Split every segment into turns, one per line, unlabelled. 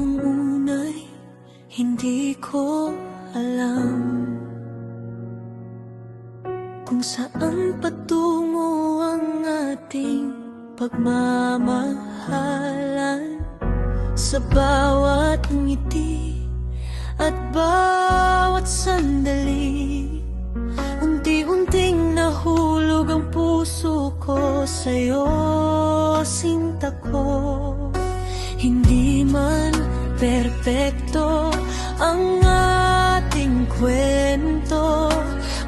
Nung una'y hindi ko alam kung saan patungo ang ating pagmamahalan. Sa bawat ngiti at bawat sandali, unti-unting nahulog ang puso ko sa'yo, sinta ko. Hindi man perpekto ang ating kwento,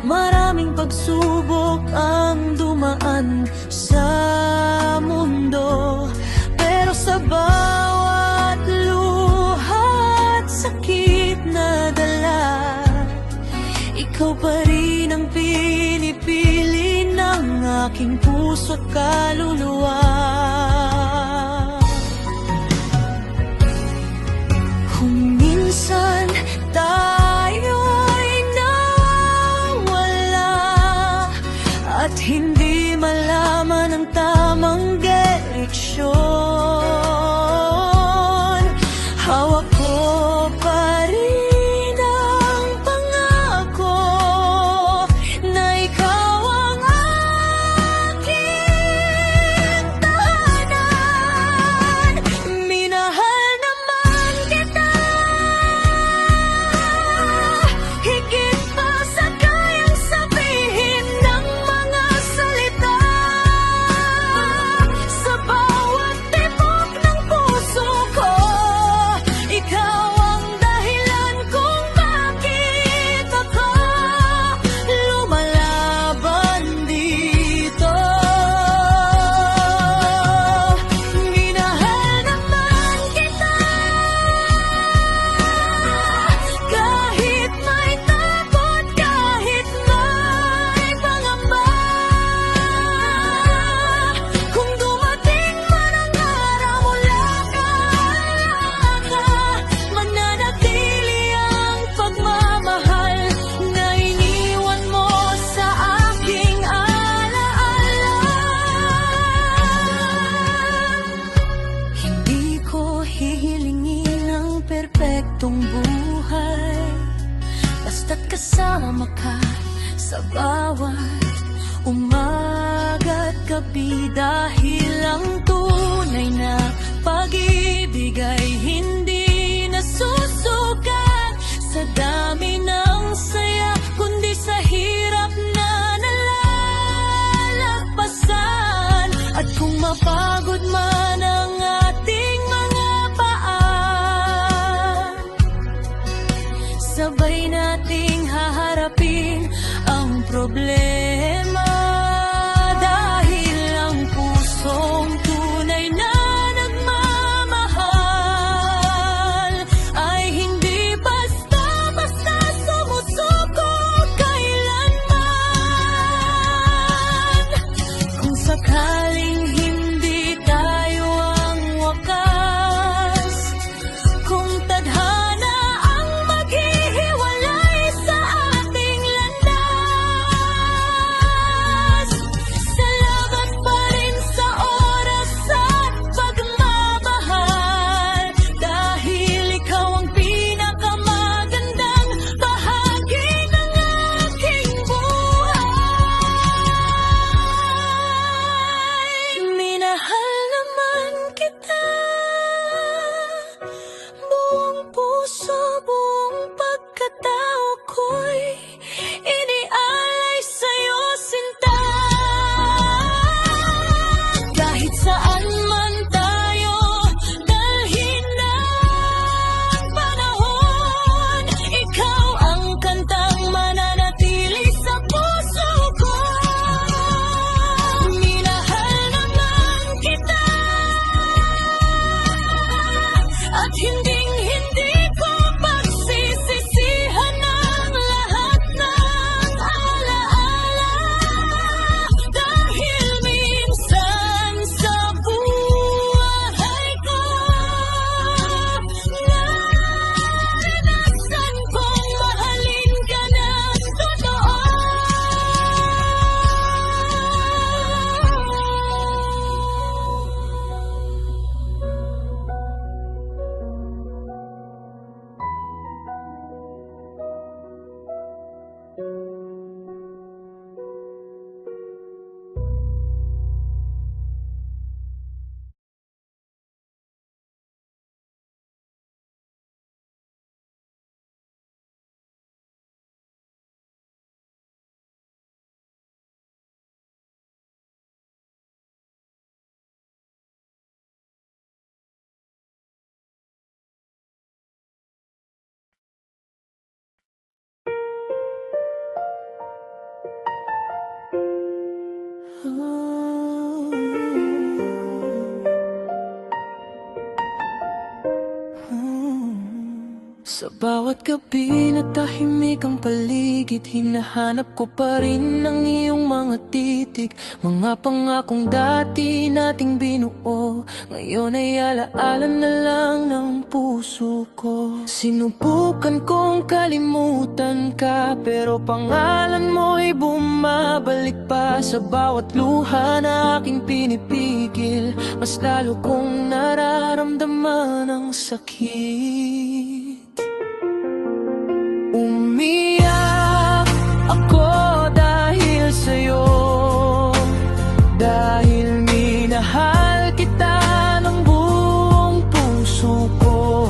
maraming pagsubok ang dumaan sa mundo. Pero sa bawat luha at sakit na dala, ikaw pa rin ang pinipili ng aking puso at kaluluwa. Kung minsan tayo'y nawala at hindi malaman ang tamang direksyon, hawak ko pa rin ang pangako na ikaw ang aking tahanan. Minahal naman kita higit pa sa kayang sabihin ng mga salita. Sa bawat tibok ng puso ko, ikaw ang dahilan kung bakit ako lumalaban dito. Minahal naman kita kahit may takot, kahit may pangamba. Kung dumating man ang araw mula ka, mananatili ang pagmamahal na iniwan mo sa aking alaala. Hindi ko hihilingin ang perpektong buhay, basta't kasama ka sa bawat umaga at gabi. Dahil ang tunay na pag-ibig ay hindi nasusukat sa dami ng saya, kundi sa hirap na nalalagpasan. At kung mapagod man ang ating mga paa, sabay nating haharapin ang problema. Dahil ang pusong tunay na nagmamahal ay hindi basta-basta sumusuko kailanman. Kung sakaling hindi tayo ang wakas, kung tadhana ang maghihiwalay sa ating landas, Sa bawat gabi na tahimik ang paligid, hinahanap ko pa rin ang iyong mga titig. Mga pangakong dati nating binuo, ngayon ay alaala na lang ng puso ko. Sinubukan kong kalimutan ka, pero pangalan mo'y bumabalik pa. Sa bawat luha na aking pinipigil, mas lalo kong nararamdaman ang sakit. Umiyak ako dahil sa'yo, dahil minahal kita ng buong puso ko.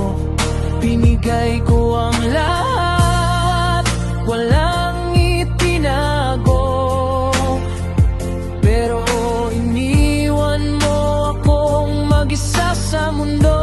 Binigay ko ang lahat, walang itinago, pero iniwan mo akong mag-isa sa mundo.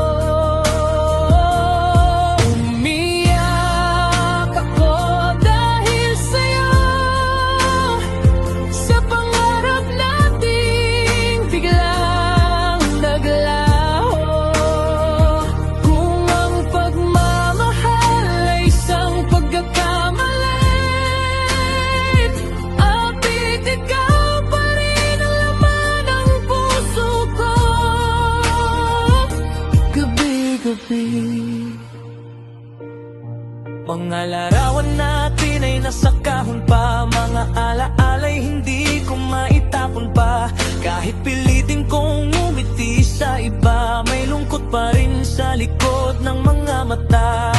Mga larawan natin ay nasa kahon pa, mga alaala'y hindi ko maitapon pa. Kahit pilitin kong umiti sa iba, may lungkot pa rin sa likod ng mga mata.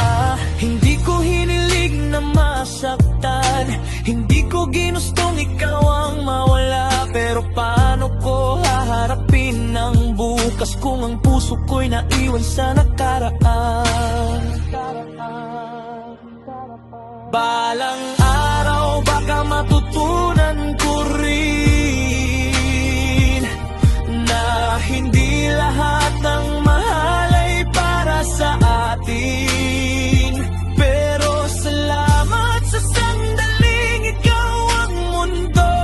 Hindi ko hinilig na masaktan, hindi ko ginustong ikaw ang mawala. Pero paano ko haharapin ang bukas kung ang puso ko'y naiwan sa nakaraan? Balang araw baka matutunan ko rin na hindi lahat ng mahal ay para sa atin. Pero salamat sa sandaling ikaw ang mundo,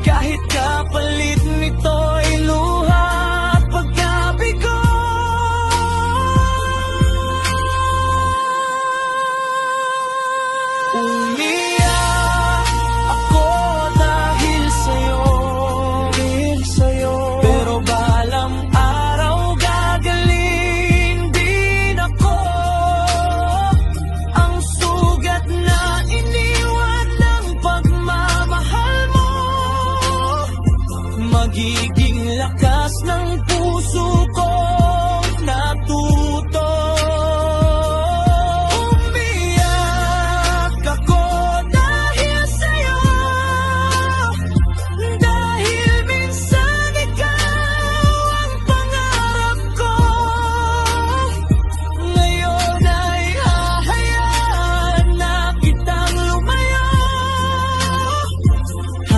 kahit kapalit nito'y luha at pagkabigo. Umiyak ako dahil sa'yo, pero balang araw gagaling din ako. Ang sugat na iniwan ng pagmamahal mo, magiging lakas ng puso ko natuto.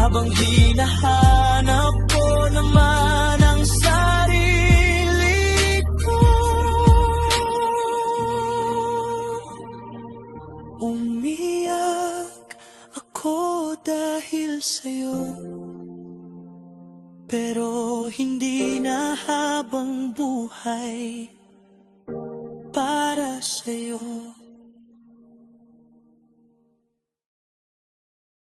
Habang hinahanap ko naman ang sarili ko, umiyak ako dahil sa'yo, pero hindi na habang buhay para sa'yo.